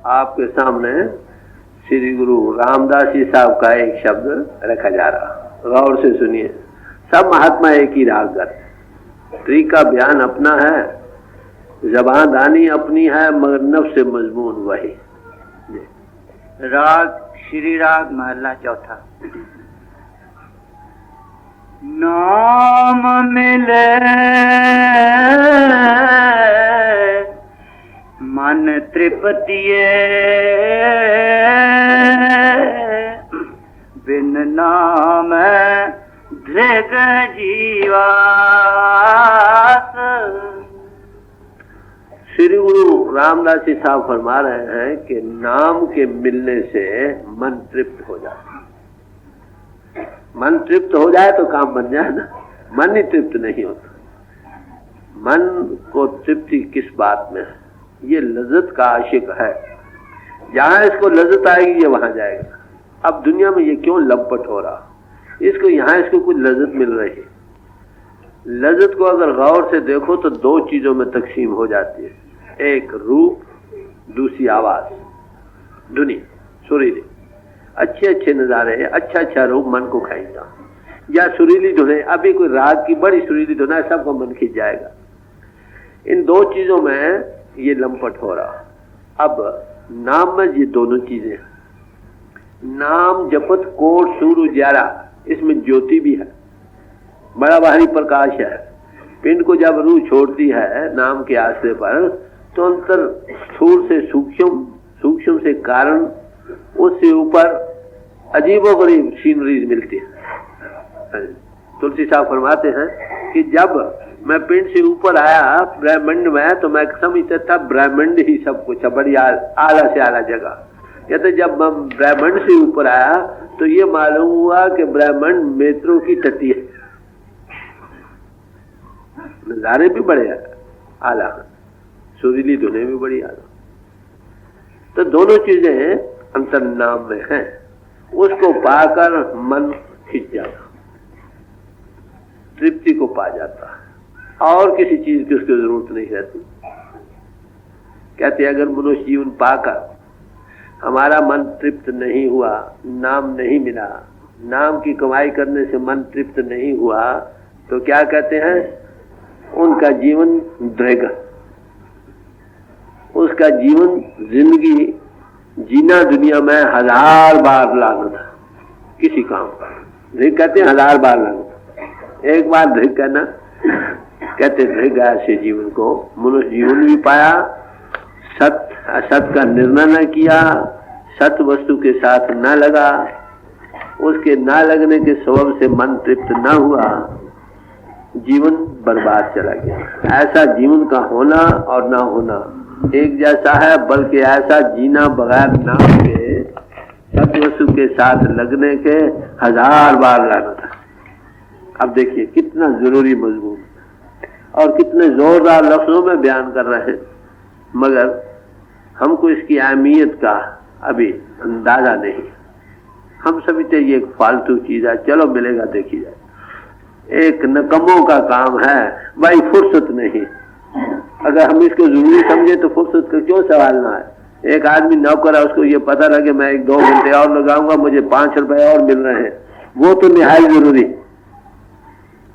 आपके सामने श्री गुरु रामदास जी साहब का एक शब्द रखा जा रहा, गौर से सुनिए। सब महात्मा एक ही राग गाते, तरीका बयान अपना है, ज़बान दानी अपनी है, मगर नफ्स मजमून वही। राग श्री राग महला चौथा। नाम मिले मन तृप्तिये, बिन नाम धृग जीवास। श्री गुरु रामदास जी साहब फरमा रहे हैं कि नाम के मिलने से मन तृप्त हो जाता है। मन तृप्त हो जाए तो काम बन जाए ना, मन ही तृप्त नहीं होता। मन को तृप्ति किस बात में है? ये लज्जत का आशिक है, जहां इसको लज्जत आएगी ये वहां जाएगा। अब दुनिया में ये क्यों लपट हो रहा, इसको यहां इसको कुछ लज्जत मिल रही है। लज्जत को अगर गौर से देखो तो दो चीजों में तकसीम हो जाती है, एक रूप, दूसरी आवाज, धुनी, सुरीली। अच्छे अच्छे नजारे, अच्छा अच्छा रूप मन को खींचता, या सुरीली धुने, अभी कोई राग की बड़ी सुरीली धुन है, सबको मन खींच जाएगा। इन दो चीजों में ये लंपट हो रहा। अब नाम में ये दोनों चीजें, नाम जपत कोट सूर उजियारा, इसमें ज्योति भी है, बड़ा भारी प्रकाश है। पिंड को जब रूह छोड़ती है नाम के आश्रय पर, तो अंतर स्थूल से सूक्ष्म, सूक्ष्म से कारण, उससे ऊपर अजीबोगरीब सीनरीज मिलती है। तुलसी साहब फरमाते हैं कि जब मैं पिंड से ऊपर आया ब्रह्मांड में, तो मैं समझता था ब्रह्मांड ही सब कुछ है, बड़ी आला से आला जगह। कहते जब मैं ब्रह्मांड से ऊपर आया तो ये मालूम हुआ कि ब्रह्मांड मेत्रों की तटी है, नजारे भी बड़े आला, सुरीली धुने भी बड़ी आला। तो दोनों चीजें अंतर नाम में हैं, उसको पाकर मन खिंच जाता, तृप्ति को पा जाता है, और किसी चीज की उसकी जरूरत नहीं रहती। कहते अगर मनुष्य जीवन पाकर हमारा मन तृप्त नहीं हुआ, नाम नहीं मिला, नाम की कमाई करने से मन तृप्त नहीं हुआ, तो क्या कहते हैं, उनका जीवन दृढ़, उसका जीवन जिंदगी जीना दुनिया में 1000 बार लाना था किसी काम का। दृढ़ कहते हैं 1000 बार लाना, एक बार दृढ़ कहना, कहते दृढ़ ऐसे जीवन को मनुष्य जीवन भी पाया, सत्य असत का निर्णय न किया, सत्य वस्तु के साथ न लगा, उसके न लगने के सबब से मन तृप्त न हुआ, जीवन बर्बाद चला गया। ऐसा जीवन का होना और ना होना एक जैसा है, बल्कि ऐसा जीना बगैर नाम के, सत्य वस्तु के साथ लगने के 1000 बार लाना था। अब देखिए कितना जरूरी मजमून और कितने जोरदार लफ्जों में बयान कर रहे हैं, मगर हमको इसकी अहमियत का अभी अंदाजा नहीं। हम समझते ये एक फालतू चीज है, चलो मिलेगा देखी जाए, एक नकमों का काम है भाई, फुर्सत नहीं। अगर हम इसको जरूरी समझे तो फुर्सत का क्यों सवाल ना है। एक आदमी नौकर है, उसको ये पता लगे मैं 1-2 घंटे और लगाऊंगा, मुझे 5 रुपए और मिल रहे हैं, वो तो निहायत जरूरी।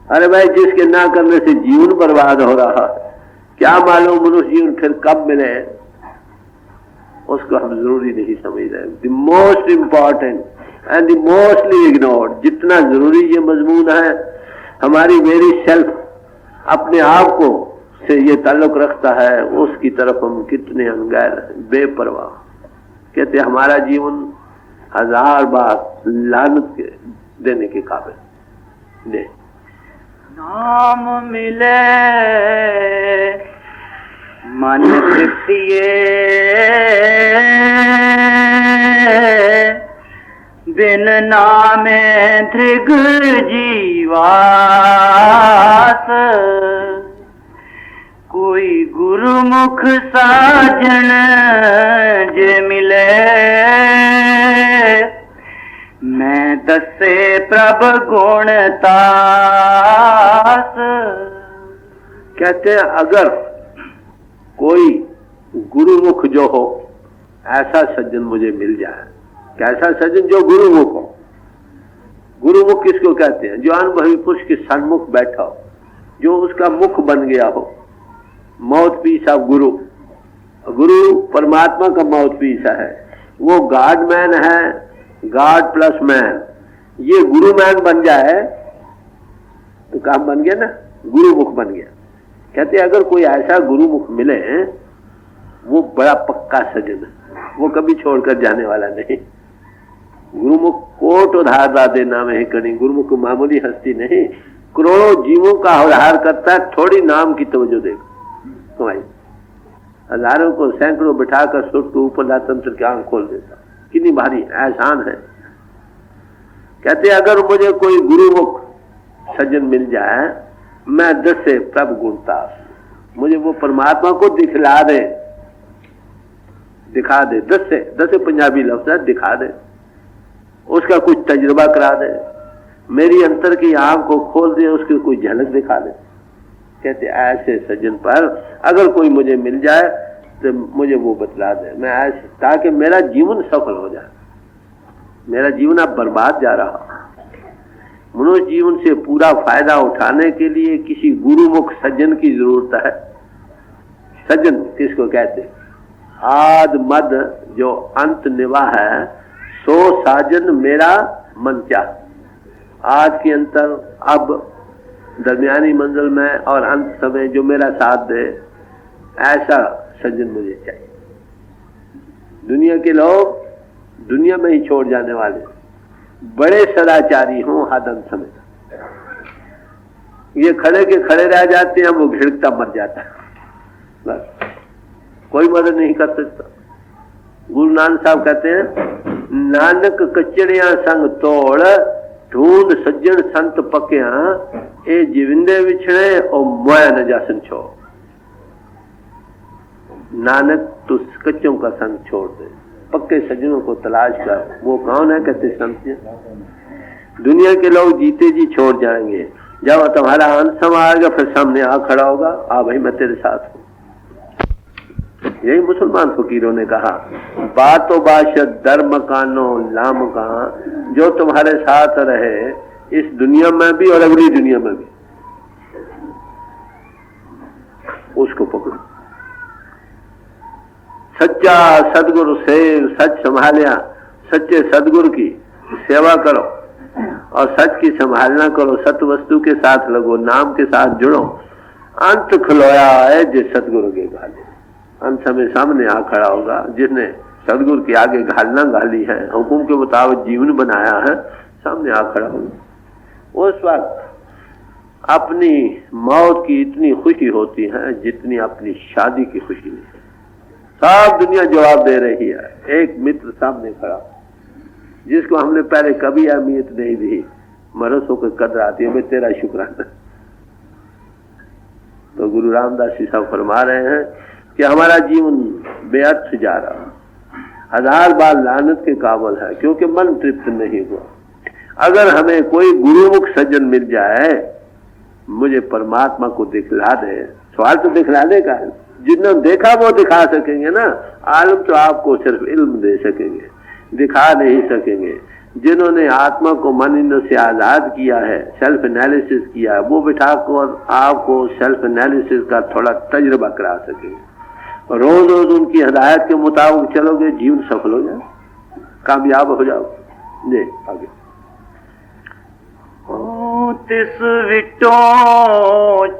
अरे भाई जिसके ना करने से जीवन बर्बाद हो रहा, क्या मालूम मनुष्य जीवन फिर कब मिले, उसको हम जरूरी नहीं समझ रहे। The most important and the mostly ignored, जितना जरूरी ये मजमून है, हमारी मेरी सेल्फ अपने आप को से ये ताल्लुक रखता है, उसकी तरफ हम कितने अनगैर, बेपरवाह। कहते हमारा जीवन 1000 बार लानत के देने के काबिल ने। नाम मिले मन तृप्तिये, बिन नामे धृग जीवास। कोई गुरुमुख साजन जे मिले, मैं दसे प्रभ गुण तास। कहते हैं अगर कोई गुरुमुख जो हो, ऐसा सज्जन मुझे मिल जाए। कैसा सज्जन? जो गुरुमुख हो। गुरुमुख किसको कहते हैं? जो अनुभवी पुरुष के सन्मुख बैठा हो, जो उसका मुख बन गया हो। माउथ पीस ऑफ गुरु। गुरु परमात्मा का माउथ पीस है, वो गॉड मैन है, गॉड प्लस मैन। ये गुरु मैन बन जाए तो काम बन गया ना, गुरुमुख बन गया। कहते अगर कोई ऐसा गुरुमुख मिले, वो बड़ा पक्का सज्जन है, वो कभी छोड़कर जाने वाला नहीं। गुरुमुख कोट उधार देना में करी। गुरुमुख मामूली हस्ती नहीं, करोड़ों जीवों का उद्धार करता है। थोड़ी नाम की तवज्जो देखो तुम्हारी। हजारों को सैकड़ों बिठाकर सुट के ऊपर ला तंत्र की आंख खोल देता। कितनी भारी एहसान है। कहते अगर मुझे कोई गुरुमुख सज्जन मिल जाए, मैं 10 से प्रभु गुणतास, मुझे वो परमात्मा को दिखला दे, दिखा दे। 10 से पंजाबी लफ्ज है, दिखा दे। उसका कुछ तजुर्बा करा दे, मेरी अंतर की आंख को खोल दे, उसकी कोई झलक दिखा दे। कहते ऐसे सज्जन पर अगर कोई मुझे मिल जाए तो मुझे वो बतला दे, मैं ऐसे, ताकि मेरा जीवन सफल हो जाए। मेरा जीवन अब बर्बाद जा रहा। मनुष्य जीवन से पूरा फायदा उठाने के लिए किसी गुरुमुख सज्जन की जरूरत है। सज्जन किसको कहते? आद मद जो अंत निवाह है, सो साजन मेरा मन चाह। आज के अंतर, अब दरमियानी मंजिल में और अंत समय जो मेरा साथ दे, ऐसा सज्जन मुझे चाहिए। दुनिया के लोग दुनिया में ही छोड़ जाने वाले, बड़े सदाचारी हों हद अंत समय, ये खड़े के खड़े रह जाते हैं, वो घिड़कता मर जाता है, बस कोई मदद नहीं कर सकता। गुरु नानक साहब कहते हैं, नानक कचड़ियां संग तोड़, ढूंढ सज्जन संत पकिया, ए जिविंदे विछड़े और मोया न जासन छोड़। नानक तू कच्चों का संग छोड़ दे, पक्के सज्जनों को तलाश कर। वो कौन है? कहते संत। दुनिया के लोग जीते जी छोड़ जाएंगे, जब तुम्हारा अंत समय आएगा फिर सामने आ खड़ा होगा, आ भाई मैं तेरे साथ हूं। यही मुसलमान फकीरों ने कहा, बातो बाशत धर्म कानो लाम कहा, जो तुम्हारे साथ रहे इस दुनिया में भी और अगली दुनिया में भी, उसको पकड़ो। सच्चा सदगुरु से सच संभालिया, सच्चे सदगुरु की सेवा करो और सच की संभालना करो। सत्य वस्तु के साथ लगो, नाम के साथ जुड़ो। अंत खुलोया है जिस सदगुरु के गाले, अंत समय सामने आ खड़ा होगा। जिसने सदगुरु के आगे घालना घाली है, हुकुम के मुताबिक जीवन बनाया है, सामने आ खड़ा होगा। उस वक्त अपनी मौत की इतनी खुशी होती है जितनी अपनी शादी की खुशी नहीं। सब दुनिया जवाब दे रही है। एक मित्र सामने खड़ा, जिसको हमने पहले कभी अहमियत नहीं दी, मरसों को कदर आती है, मैं तेरा शुक्राना। तो गुरु रामदास जी साहब फरमा रहे हैं कि हमारा जीवन बेअर्थ जा रहा, 1000 बार लानत के काबिल है, क्योंकि मन तृप्त नहीं हुआ। अगर हमें कोई गुरुमुख सज्जन मिल जाए, मुझे परमात्मा को दिखला दे। सवाल तो दिखलाने का है, जिन्होंने देखा वो दिखा सकेंगे ना। आलम तो आपको सिर्फ इल्म दे सकेंगे, दिखा नहीं सकेंगे। जिन्होंने आत्मा को मन इंद्र से आजाद किया है, सेल्फ एनालिसिस किया है, वो बिठा कर आपको सेल्फ एनालिसिस का थोड़ा तजुर्बा करा सकेंगे। रोज रोज उनकी हिदायत के मुताबिक चलोगे, जीवन सफल हो जाए, कामयाब हो जाओ। जी आगे। तिस विटो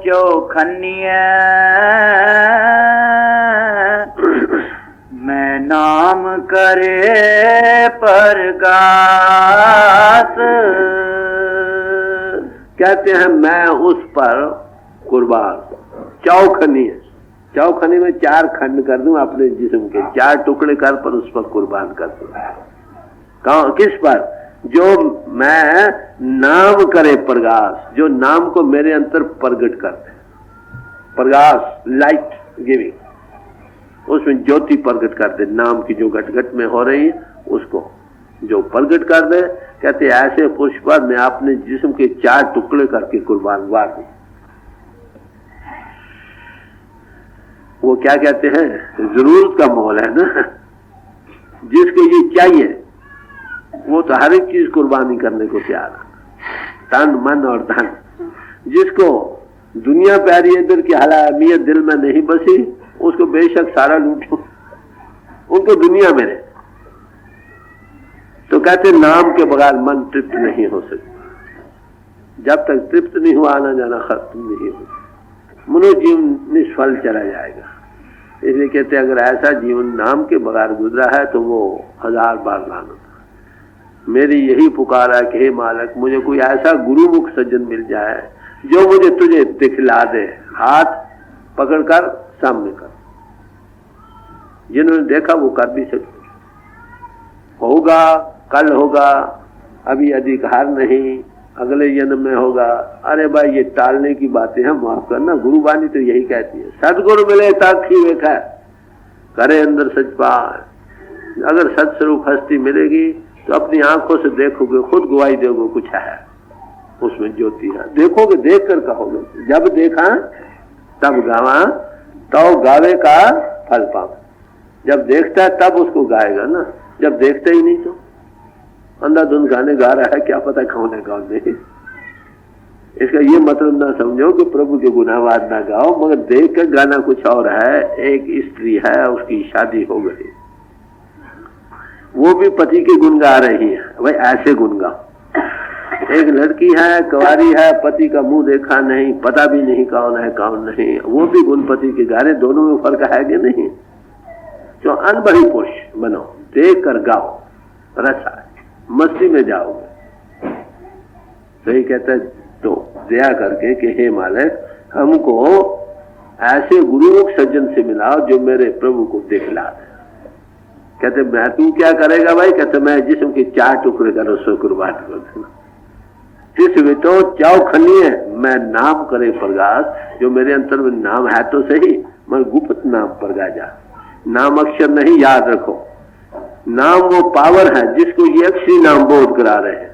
चौखनिया, मैं नाम करे परगास। कहते हैं मैं उस पर कुर्बान। चौखनी है, चौखनी में 4 खंड कर दूं अपने जिस्म के, 4 टुकड़े कर पर उस पर कुर्बान कर दूं। किस पर? जो मैं नाम करे प्रकाश, जो नाम को मेरे अंदर प्रगट करते। प्रकाश, लाइट गिविंग, उसमें ज्योति प्रगट कर दे। नाम की जो घट में हो रही है उसको जो प्रगट कर दे। कहते ऐसे पुरुष पर मैं अपने जिस्म के 4 टुकड़े करके कुर्बान वार दूं। वो क्या कहते हैं? जरूरत का मोल है ना। जिसको ये चाहिए वो तो हर एक चीज कुर्बानी करने को तैयार है, तन मन और धन। जिसको दुनिया प्यारी है, दिल की हलामियत दिल में नहीं बसी, उसको बेशक सारा लूटो, उनको दुनिया में रहे। तो कहते नाम के बगैर मन तृप्त नहीं हो सकता। जब तक तृप्त नहीं हुआ, आना जाना खत्म नहीं होगा, मनुष्य जीवन निष्फल चला जाएगा। इसलिए कहते अगर ऐसा जीवन नाम के बगैर गुजरा है तो वो 1000 बार लाना। मेरी यही पुकार है कि हे मालिक, मुझे कोई ऐसा गुरुमुख सज्जन मिल जाए जो मुझे तुझे दिखला दे, हाथ पकड़कर सामने कर। जिन्होंने देखा वो कर भी सकते, होगा कल होगा, अभी अधिकार नहीं, अगले जन्म में होगा। अरे भाई ये टालने की बातें हैं, माफ करना। गुरुवाणी तो यही कहती है, सदगुरु मिले तक ही देखा करे अंदर सच पाए। अगर सत्स्वरूप हस्ती मिलेगी तो अपनी आंखों से देखोगे, खुद गवाही दोगे कुछ है उसमें ज्योति है। देखोगे, देख कर कहोगे, जब देखा तब गावा, तो गावे का फल पाओ। जब देखता है तब उसको गाएगा ना, जब देखता ही नहीं तो अंधाधुंध गाने गा रहा है, क्या पता कौन है कौन नहीं। इसका ये मतलब ना समझो कि प्रभु के गुनाहवाद ना गाओ, मगर देख कर गाना कुछ और है। एक स्त्री है, उसकी शादी हो गई, वो भी पति के गुण गा रही है, भाई ऐसे गुण गाओ। एक लड़की है, कुंवारी है, पति का मुंह देखा नहीं, पता भी नहीं कौन है कौन नहीं, वो भी गुण पति के गा रहे, दोनों में फर्क है कि नहीं। तो अनबही पुरुष बनो, देख कर गाओ, रसा मस्ती में जाओगे। तो ये कहता है तो दया करके कि हे मालिक, हमको ऐसे गुरुमुख सज्जन से मिलाओ जो मेरे प्रभु को दिखला दे। कहते मैं, तू क्या करेगा भाई? कहते मैं जिस्म के 4 टुकड़े कर उसको कुर्बान कर देना। जिस भी तो चाव खनी है, मैं नाम करे प्रकाश, जो मेरे अंतर में नाम है तो सही, मगर गुप्त नाम प्रगा जा। नाम अक्षर नहीं, याद रखो, नाम वो पावर है जिसको ये अक्षरी नाम बोध करा रहे हैं।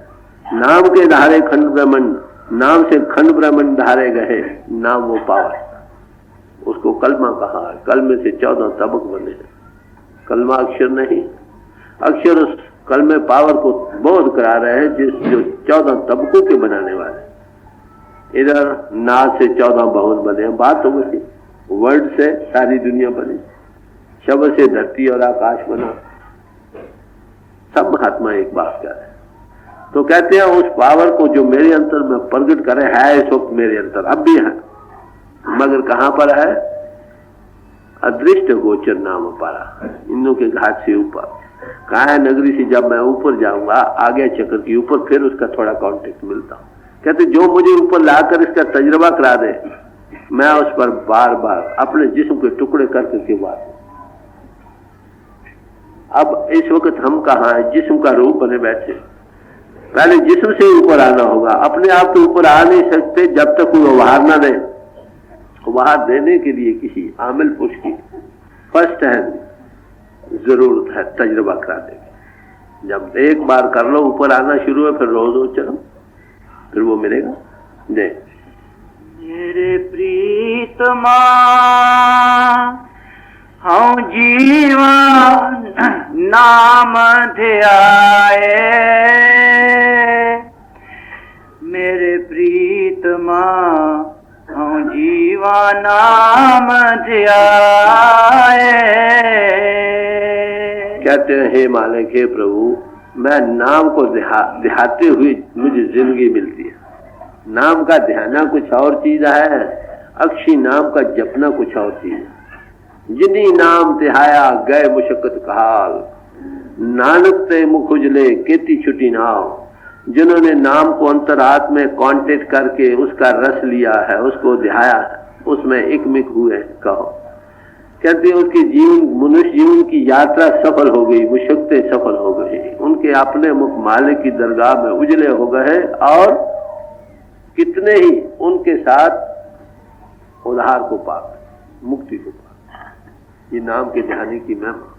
नाम के धारे खंड ब्रह्मंड, नाम से खंड ब्रह्मंड धारे गए, नाम वो पावर, उसको कलमा कहा है। कलमे से 14 तबक बने हैं, कलमा अक्षर नहीं। अक्षर उस कलमे पावर को बोध करा रहे हैं जो 14 तबकों के बनाने वाले। इधर नाद से 14 भवन बने हैं, बात हो गई। वर्ड से सारी दुनिया बनी, शब्द से धरती और आकाश बना। सब महात्मा एक बात कर रहे हैं। तो कहते हैं उस पावर को जो मेरे अंतर में प्रकट करे, है इस वक्त मेरे अंतर, अब भी है, मगर कहां पर है? अदृष्ट गोचर नाम पारा, इंदों के घाट से ऊपर। कहा है नगरी से जब मैं ऊपर जाऊंगा, आगे चक्कर के ऊपर, फिर उसका थोड़ा कांटेक्ट मिलता हूं। कहते जो मुझे ऊपर लाकर इसका तजुर्बा करा दे, मैं उस पर बार बार अपने जिस्म के टुकड़े करके बात। अब इस वक्त हम कहाँ हैं? जिस्म का रूप बने बैठे। पहले जिस्म से ऊपर आना होगा, अपने आप के ऊपर आ नहीं सकते जब तक वो उभार ना दे। उभार देने के लिए किसी आमिल पुरुष की फर्स्ट हैंड जरूरत है, तजुर्बा करा देगी। जब एक बार कर लो, ऊपर आना शुरू है, फिर रोज रोज चलो, फिर वो मिलेगा। दे मेरे प्रीतमा हूँ जीवन नाम ध्याए, मेरे प्रीतमा हूँ जीवन नाम ध्याए। कहते हैं हे मालिक, हे प्रभु, मैं नाम को ध्याते हुए मुझे जिंदगी मिलती है। नाम का ध्याना कुछ और चीज है, अक्षी नाम का जपना कुछ और चीज है। जिन्हीं नाम तिहाया गए मुशक्कत काल, नानक ते मुख उजले केती छुटी नाव। जिन्होंने नाम को अंतरात्मा में कांटेक्ट करके उसका रस लिया है, उसको ध्याया, उसमें एकमिक हुए, कहो कहते हैं उसकी जीवन, मनुष्य जीवन की यात्रा सफल हो गई, मुशक्कतें सफल हो गई, उनके अपने मुख मालिक की दरगाह में उजले हो गए। और कितने ही उनके साथ उद्धार को पा, मुक्ति को पा। ये नाम के ध्यान की महिमा।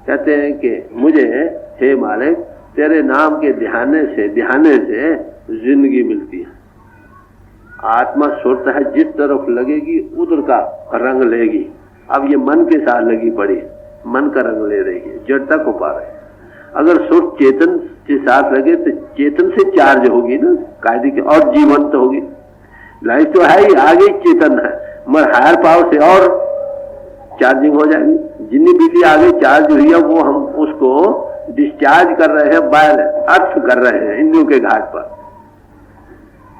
कहते हैं कि मुझे हे मालिक तेरे नाम के ध्याने से जिंदगी मिलती है। आत्मा सुरता है, जिस तरफ लगेगी उधर का रंग लेगी। अब ये मन के साथ लगी पड़ी, मन का रंग ले रही है, जड़ता को पा रही है। अगर सुर चेतन के साथ लगे तो चेतन से चार्ज होगी ना कायदे की, और जीवंत होगी। लाइफ तो है ही, आगे चेतन है, मगर हायर पावर से और चार्जिंग हो जाएगी। जितनी बिजली आगे चार्ज हुई है वो हम उसको डिस्चार्ज कर रहे हैं, बाहर अर्थ कर रहे हैं इंद्रियों के घाट पर।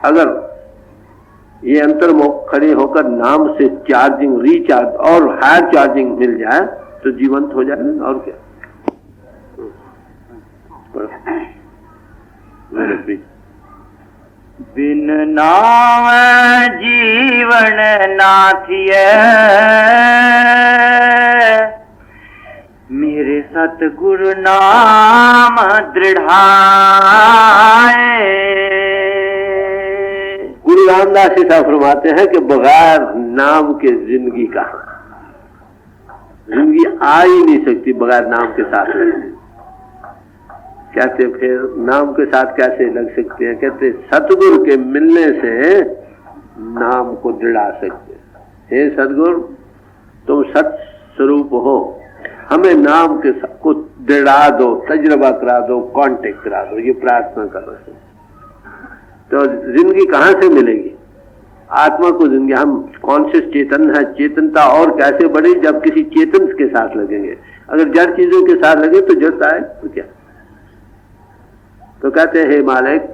अगर ये अंतर्मुख खड़े होकर नाम से चार्जिंग, रिचार्ज और हायर चार्जिंग मिल जाए तो जीवंत हो जाए। और क्या बिन नाम जीवन नाथिए, मेरे सतगुरु नाम दृढ़ाए। गुरु रामदास जी साहब फरमाते हैं कि बगैर नाम के जिंदगी कहाँ, जिंदगी आ ही नहीं सकती बगैर नाम के साथ रहने। कहते फिर नाम के साथ कैसे लग सकते हैं? कहते सतगुरु के मिलने से नाम को दृढ़ा सकते हैं। हे सतगुरु, तुम सत स्वरूप हो, हमें नाम के साथ को दृढ़ा दो, तजुर्बा करा दो, कांटेक्ट करा दो। ये प्रार्थना कर रहे हैं। तो जिंदगी कहाँ से मिलेगी? आत्मा को जिंदगी, हम कॉन्शियस चेतन है, चेतनता और कैसे बढ़े जब किसी चेतन के साथ लगेंगे। अगर जड़ चीजों के साथ लगे तो जड़ता है तो क्या? तो कहते हैं हे मालिक,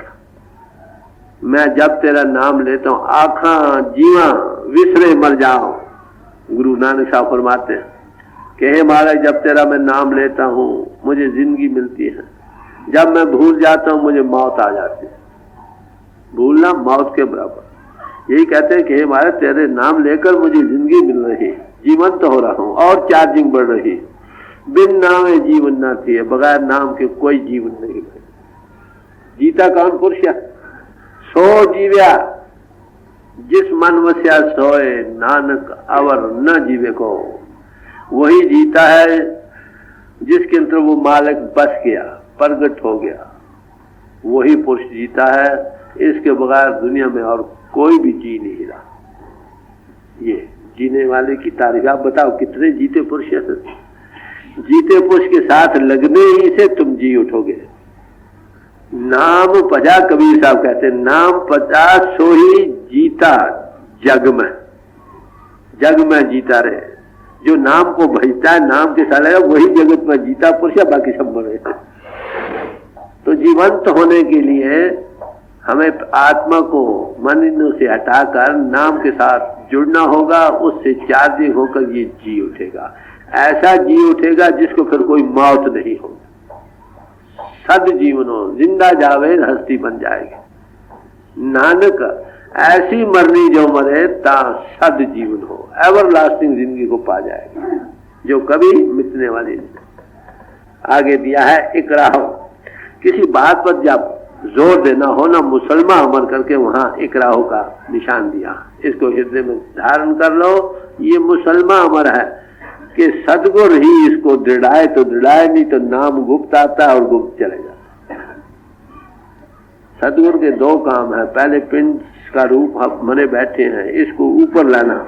मैं जब तेरा नाम लेता हूं आखा जीवा विसरे मर जाओ। गुरु नानक साहब फरमाते हैं कि हे मालिक, जब तेरा मैं नाम लेता हूं मुझे जिंदगी मिलती है, जब मैं भूल जाता हूं मुझे मौत आ जाती है। भूलना मौत के बराबर। यही कहते हैं कि हे मालिक, तेरे नाम लेकर मुझे जिंदगी मिल रही, जीवंत तो हो रहा हूं और चार्जिंग बढ़ रही। बिन नाम जीवन ना थी, बगैर नाम के कोई जीवन नहीं। जीता कौन पुरुष? सो जीव्या जिस मन वस्या सोए, नानक अवर न जीवे को। वही जीता है जिसके अंदर वो मालिक बस गया, प्रगट हो गया, वही पुरुष जीता है। इसके बगैर दुनिया में और कोई भी जी नहीं रहा। ये जीने वाले की तारीफ। आप बताओ कितने जीते पुरुष हैं? जीते पुरुष के साथ लगने ही से तुम जी उठोगे। नाम पजा, कबीर साहब कहते हैं, नाम पजा सो ही जीता जग में, जग में जीता रहे। जो नाम को भजता है, नाम के साथ लगा, वही जगत में जीता पुरुष है, बाकी सब मरे। तो जीवंत होने के लिए हमें आत्मा को मन इंद्रियों से हटाकर नाम के साथ जुड़ना होगा। उससे चार्जिंग होकर ये जी उठेगा। ऐसा जी उठेगा जिसको फिर कोई मौत नहीं होगी। सद जीवन हो, जिंदा जावे हस्ती बन जाएगी। नानक ऐसी मरनी जो मरे ता सद जीवन हो, एवर लास्टिंग जिंदगी को पा जाएगा जो कभी मिटने वाली नहीं। आगे दिया है इकरा हो। किसी बात पर जब जोर देना हो ना, मुसलमान अमर करके वहां इकराहो का निशान दिया। इसको हृदय में धारण कर लो। ये मुसलमान अमर है कि सदगुरु ही इसको दृढ़ाए तो दृढ़ाए, नहीं तो नाम गुप्त आता है और गुप्त चले जाता है। सदगुरु के दो काम है। पहले पिंड का रूप हम मने बैठे हैं, इसको ऊपर लाना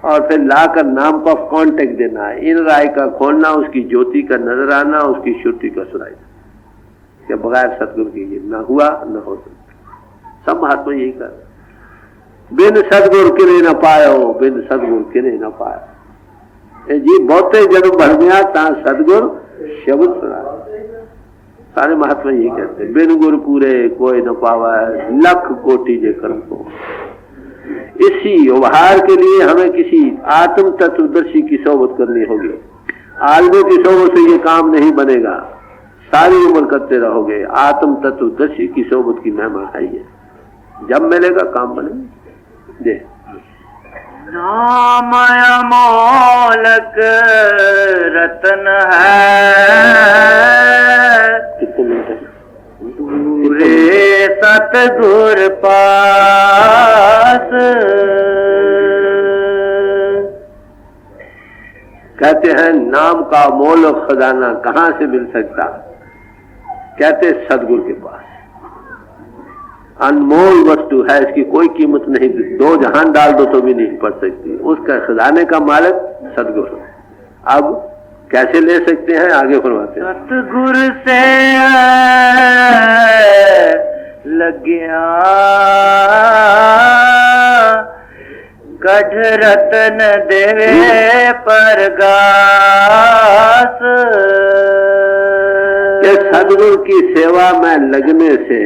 और फिर लाकर नाम का कांटेक्ट देना है। इन राय का खोलना, उसकी ज्योति का नजर आना, उसकी श्रुति का सुनाई कि बगैर सदगुरु के ये न हुआ न हो सकता। सब महात्मा यही कर, बिन सदगुरु किने न पायो, बिन सदगुरु किने न पायो। जी बहुते जन्म भर गया ता सदगुरु शब्द सुना। सारे महात्मा यही कहते हैं, बिन गुरु पूरे कोई न पावा, लख कोटि जे कर्म को। इसी व्यवहार के लिए हमें किसी आत्म तत्वदर्शी की सोबत करनी होगी। आलमों की सोबत से ये काम नहीं बनेगा। सारी उम्र करते रहोगे। आत्म तत्वदर्शी की सोबत की महिमा है ये। जब मिलेगा काम बनेगा। दे नाम अमोलक रतन है, दूरे सतगुर पास। कहते हैं नाम का मोल खजाना कहां से मिल सकता? कहते सदगुरु के पास। अनमोल वस्तु है, इसकी कोई कीमत नहीं। दो जहान डाल दो तो भी नहीं पड़ सकती। उसका खजाने का मालिक सदगुरु। अब कैसे ले सकते हैं आगे फरमाते हैं। सतगुरु से लग्या कढ़ रतन देवे परगास। ये सदगुरु की सेवा में लगने से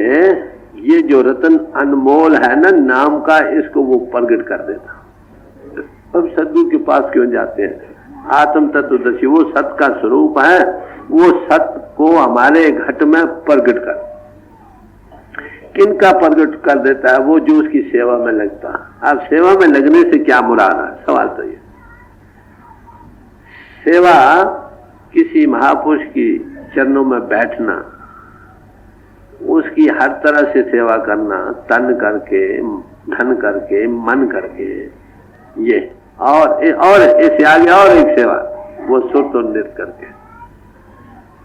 ये जो रतन अनमोल है ना नाम का, इसको वो प्रकट कर देता। अब सदगुरु के पास क्यों जाते हैं? आत्म तत्वदर्शी, वो सत का स्वरूप है, वो सत को हमारे घट में प्रकट कर, किनका प्रकट कर देता है? वो जो उसकी सेवा में लगता है। अब सेवा में लगने से क्या मुराद है? सवाल तो ये, सेवा किसी महापुरुष की चरणों में बैठना, उसकी हर तरह से सेवा करना, तन करके, धन करके, मन करके, ये और इससे आगे और एक सेवा, वो सुर और नृत्य करके।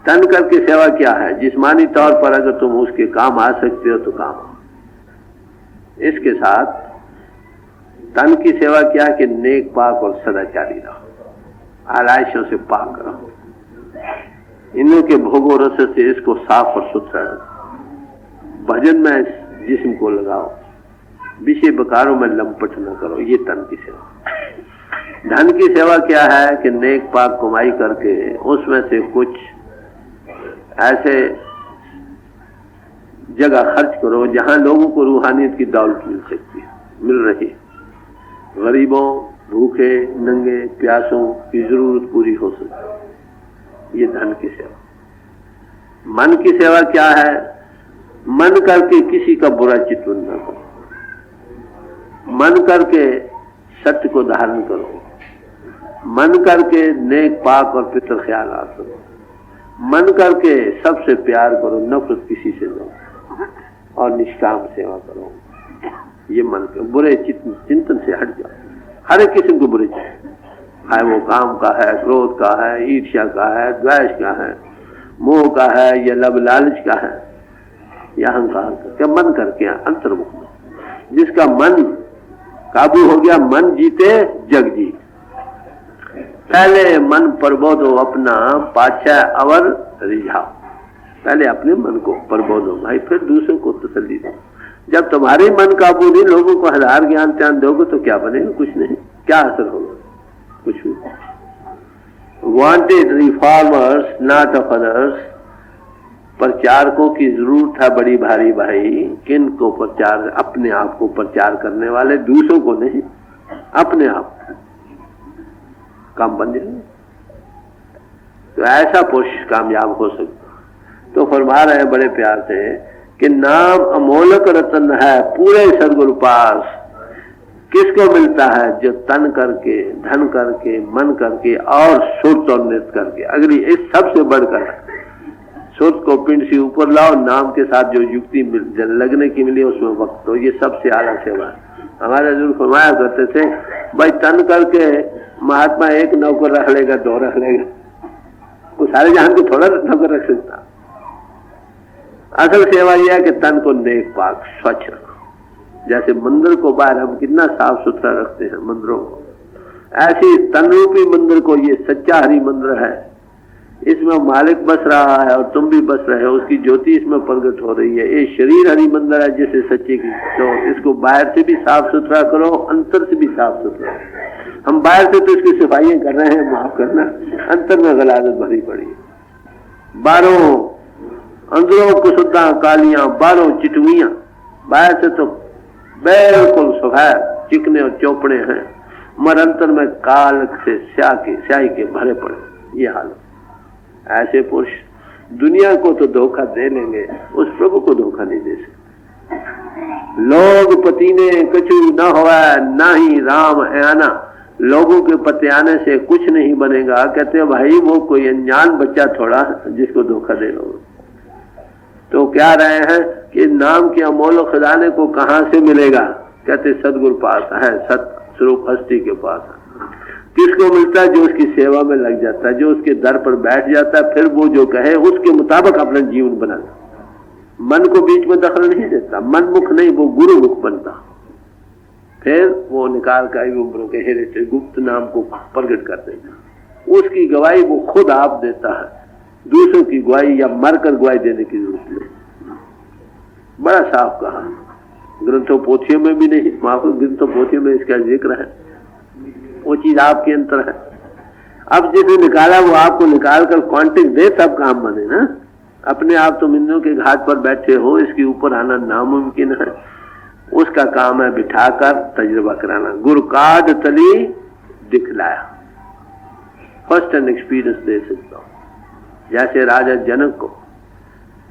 तन करके सेवा क्या है? जिस्मानी तौर पर अगर तुम उसके काम आ सकते हो तो काम आओ। इसके साथ तन की सेवा क्या है कि नेक पाक और सदाचारी रहो, आलाइशों से पाक रहो, इनों के भोगो रस से इसको साफ और सुथरा रखो, भजन में जिस्म को लगाओ, विषय बकारों में लंपट न करो। ये तन की सेवा। धन की सेवा क्या है कि नेक पाक कमाई करके उसमें से कुछ ऐसे जगह खर्च करो जहां लोगों को रूहानियत की दौलत मिल सकती है, मिल रही। गरीबों, भूखे, नंगे, प्यासों की जरूरत पूरी हो सके, ये धन की सेवा। मन की सेवा क्या है? मन करके किसी का बुरा चित्तन न करो, मन करके सत्य को धारण करो, मन करके नेक पाक और पितर ख्याल करो, मन करके सबसे प्यार करो, नफरत किसी से लो और निष्काम सेवा करो। ये मन के बुरे चिंतन से हट जाओ। हर एक किस्म के बुरे चिंतन, है वो काम का है, क्रोध का है, ईर्ष्या का है, द्वेष का है, मोह का है, या लब लालच का है, या अहंकार का। क्या मन करके अंतर्मुख में, जिसका मन काबू हो गया, मन जीते जग जीत। पहले मन प्रबोधो अपना, पाछा अवर रिझाओ। पहले अपने मन को प्रबोधो भाई, फिर दूसरों को तसल्ली दो। जब तुम्हारे मन काबू नहीं, लोगों को हजार ज्ञान त्यान दोगे तो क्या बनेगा? कुछ नहीं। क्या असर होगा? कुछ नहीं। Wanted reformers not of others. प्रचारकों की जरूरत है बड़ी भारी भाई। किन को प्रचार? अपने आप को प्रचार करने वाले, दूसरों को नहीं, अपने आप। काम बन जाए तो ऐसा पुरुष कामयाब हो सकता। तो फरमा रहे हैं बड़े प्यार से कि नाम अमोलक रतन है पूरे सदगुरु पास। किसको मिलता है? जो तन करके, धन करके, मन करके और सुर और नृत्य करके। अगली इस सबसे बढ़कर सुर को पिंड से ऊपर लाओ, नाम के साथ जो युक्ति लगने की मिली उसमें वक्त हो, ये सबसे आला सेवा है। हमारे जो फरमाया करते थे भाई, तन करके महात्मा एक नौकर रख लेगा, दो रख लेगा, वो सारे जहां को थोड़ा नौकर रख सकता। असल सेवा यह है कि तन को नेक पाक स्वच्छ रखो। जैसे मंदिर को बाहर हम कितना साफ सुथरा रखते हैं मंदिरों को, ऐसे तन रूपी मंदिर को, ये सच्चा हरि मंदिर है, इसमें मालिक बस रहा है और तुम भी बस रहे हो, उसकी ज्योति इसमें प्रकट हो रही है। ये शरीर हरि मंदिर है जैसे सच्चे की। तो इसको बाहर से भी साफ सुथरा करो, अंतर से भी साफ सुथरा। हम बाहर से तो इसकी सफाइयां कर रहे हैं, माफ करना, अंतर में गलादत भरी पड़ी। बारों अंदरों कुसुद्दा कालियां, बारों चिटवियां। बाहर से तो बिल्कुल सफेद चिकने और चौपड़े हैं, मगर अंतर में काल से स्याही के भरे पड़े। ये हाल। ऐसे पुरुष दुनिया को तो धोखा दे लेंगे, उस प्रभु को धोखा नहीं दे सकते। लोग पतीने कछु न होवे, ना ही राम आना। लोगों के पते आने से कुछ नहीं बनेगा। कहते भाई वो कोई अनजान बच्चा थोड़ा जिसको धोखा दे लो। तो क्या रहे हैं कि नाम के अमोल खजाने को कहां से मिलेगा? कहते सदगुरु पास है, सत स्वरूप हस्ती के पास है। किसको मिलता है? जो उसकी सेवा में लग जाता है, जो उसके दर पर बैठ जाता है, फिर वो जो कहे उसके मुताबिक अपना जीवन बनाता। मन को बीच में दखल नहीं देता, मन मुख नहीं, वो गुरु मुख बनता। फिर वो निकाल कर उम्रों के हेरे से गुप्त नाम को प्रकट कर देता। उसकी गवाही वो खुद आप देता है, दूसरों की गवाही या मरकर गवाही देने की जरूरत नहीं। बड़ा साफ कहा, ग्रंथों पोथियों में भी नहीं, ग्रंथों पोथियों में इसका जिक्र है, वो चीज आपके अंतर है। अब जिसे निकाला वो आपको निकाल कर कॉन्टेक्ट दे तब काम बने ना। अपने आप तो मिन्नों के घाट पर बैठे हो, इसके ऊपर आना नामुमकिन है। उसका काम है बिठाकर तजुर्बा कराना, गुरु काद तली दिखलाया, फर्स्ट एंड एक्सपीरियंस दे सकता हूं। जैसे राजा जनक को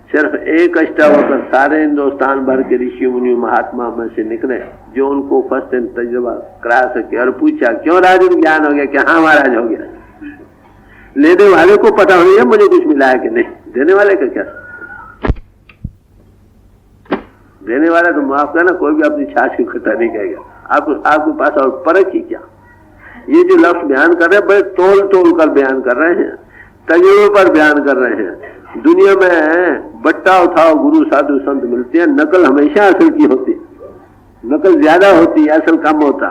सिर्फ एक अष्टावक्र सारे हिंदुस्तान भर के ऋषि मुनि महात्मा में से निकले जो उनको फर्स्ट एंड तजुर्बा करा सके, और पूछा क्यों राजन ज्ञान हो गया? क्या हाँ महाराज हो गया। लेने वाले को पता हो गया मुझे कुछ मिला है कि नहीं, देने वाले का क्या? देने वाला तो माफ करना, कोई भी अपनी छाछ की खट्टा नहीं कहेगा। आपके पास और परख ही क्या? ये जो लफ्ज बयान कर रहे हैं बड़े तोल तोल कर बयान कर रहे हैं, तजुर्बे पर बयान कर रहे हैं। दुनिया में बट्टा उठाओ गुरु साधु संत मिलते हैं, नकल हमेशा असल की होती है, नकल ज्यादा होती है, असल कम होता।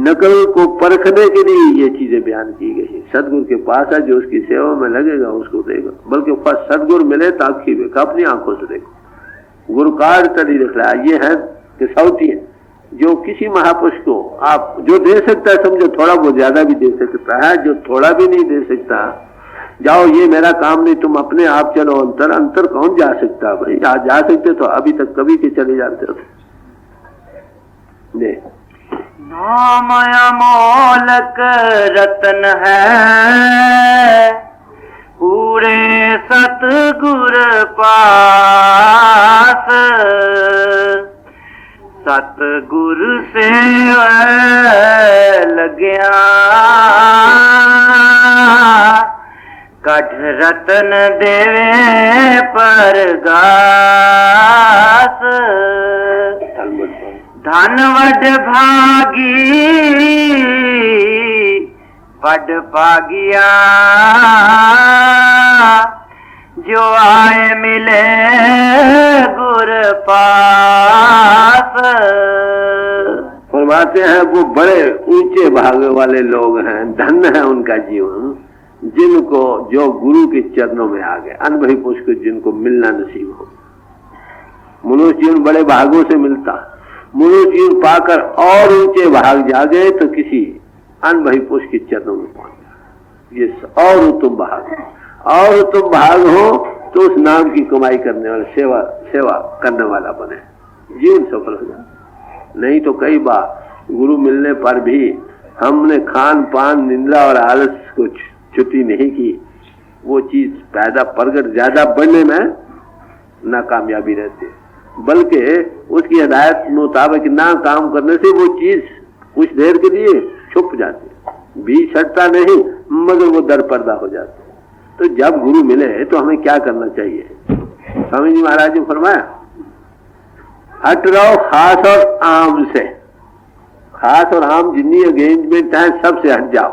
नकल को परखने के लिए ये चीजें बयान की गई है। सदगुरु के पास है, जो उसकी सेवा में लगेगा उसको देगा, बल्कि फर्स्ट सदगुरु मिले तो आखी देखा, अपनी आंखों से देखो। गुरु कार्ड तरी दिख रहा है, ये है किसौती है जो किसी महापुरुष को आप जो दे सकता है समझो, थोड़ा वो ज्यादा भी दे सकता है, जो थोड़ा भी नहीं दे सकता जाओ ये मेरा काम नहीं, तुम अपने आप चलो अंतर। अंतर कौन जा सकता है भाई? आज जा सकते तो अभी तक कभी के चले जाते हो। नाम अमोलक रतन है, पूरे सतगुर पास, सतगुरु से लग्या कठ रतन देवे परगास। धनवड भागी पड पागिया, जो आए मिले गुर पास। फरमाते हैं वो बड़े ऊंचे भाग वाले लोग हैं, धन्य है उनका जीवन जिनको जो गुरु के चरणों में आ गए, अनुभवी पुरुष को जिनको मिलना नसीब हो। मनुष्य जीवन बड़े भागों से मिलता, मनुष्य जीवन पाकर और ऊंचे भाग जा गए तो किसी अनुभवी पुरुष के चरणों में पहुंच गया। ये और उत्तम भाग, और उत्तम भाग हो तो उस नाम की कमाई करने वाले, सेवा करने वाला बने, जीवन सफल हो जाए। नहीं तो कई बार गुरु मिलने पर भी हमने खान पान निंदा और आलस को छुट्टी नहीं की, वो चीज पैदा प्रगट ज्यादा बढ़ने में नाकामयाबी रहती है, बल्कि उसकी हिदायत मुताबिक ना काम करने से वो चीज कुछ देर के लिए छुप जाती है, बीच छटता नहीं मगर वो दर पर्दा हो जाती है। तो जब गुरु मिले तो हमें क्या करना चाहिए? स्वामी जी महाराज ने फरमाया हट रहो खास और आम से। खास और आम जितनी एंगेजमेंट है सबसे हट जाओ,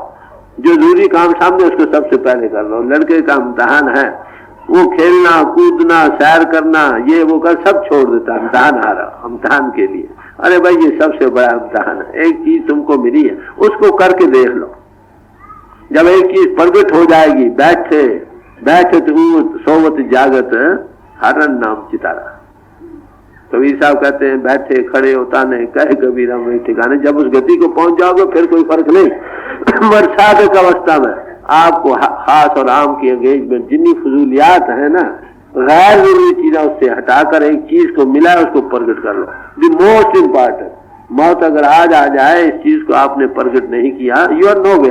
जो जरूरी काम सामने उसको सबसे पहले कर लो। लड़के का इम्तहान है, वो खेलना कूदना सैर करना ये वो कर सब छोड़ देता, इम्तहान आ रहा इम्तहान के लिए। अरे भाई ये सबसे बड़ा इम्तहान है, एक चीज तुमको मिली है उसको करके देख लो। जब एक चीज प्रगट हो जाएगी, बैठे बैठे सोवत जागत हरन नाम चितारा। कबीर साहब कहते हैं बैठे खड़े होता नहीं कहे कबीर हम ठिकाने। जब उस गति को पहुंच जाओगे फिर कोई फर्क नहीं। मरसादक अवस्था में आपको खास और आम की एंगेजमेंट जितनी फजूलियात है ना, गैर जरूरी चीजें उससे हटाकर एक चीज को मिला है उसको प्रगट कर लो। द मोस्ट इम्पॉर्टेंट, मौत अगर आज आ जाए इस चीज को आपने प्रगट नहीं किया, यू आर नो वे,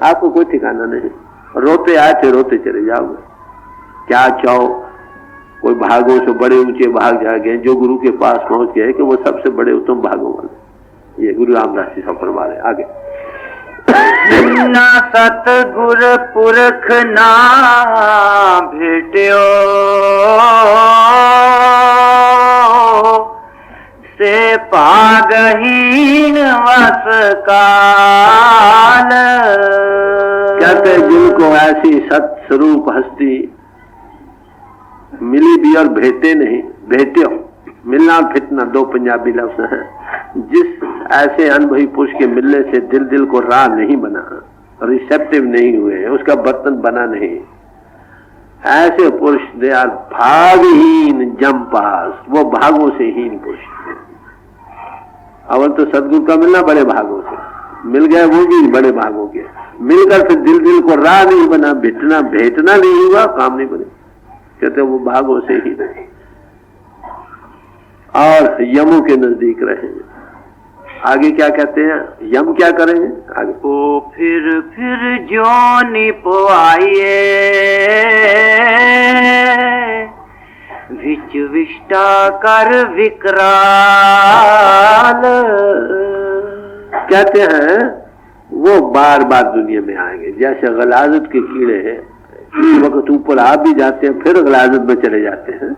आपको कोई ठिकाना नहीं। रोते आए थे रोते चले जाओगे। क्या चाहो कोई भागों से बड़े ऊंचे भाग जा गए, जो गुरु के पास पहुंच गए कि वो सबसे बड़े उत्तम भागों वाले। ये गुरु रामदास जी सफर वाले आगे ना सतगुर पुरख ना भेट्यो, से पागहीन वस काल। कहते जिनको ऐसी सत स्वरूप हस्ती मिली भी और भेटे नहीं, भेट्यो मिलना फितना दो पंजाबी लफ्ज है। जिस ऐसे अनुभवी पुरुष के मिलने से दिल को राह नहीं बना, रिसेप्टिव नहीं हुए, उसका बर्तन बना नहीं, ऐसे पुरुष दे आर भागहीन जम्पास, वो भागों से हीन पुरुष। अवल तो सदगुरु का मिलना बड़े भागों से, मिल गया वो भी बड़े भागों के, मिलकर फिर दिल दिल को राह नहीं बना, भेटना नहीं हुआ, काम नहीं बने, कहते वो भागों से ही नहीं। और यमों के नजदीक रहेंगे। आगे क्या कहते हैं, यम क्या करेंगे आगे? ओ फिर जोनी पोआइए विच विष्टा कर विकराल। कहते हैं वो बार बार दुनिया में आएंगे, जैसे गलाजत के कीड़े हैं, इस वक्त ऊपर आ भी जाते हैं फिर गलाजत में चले जाते हैं,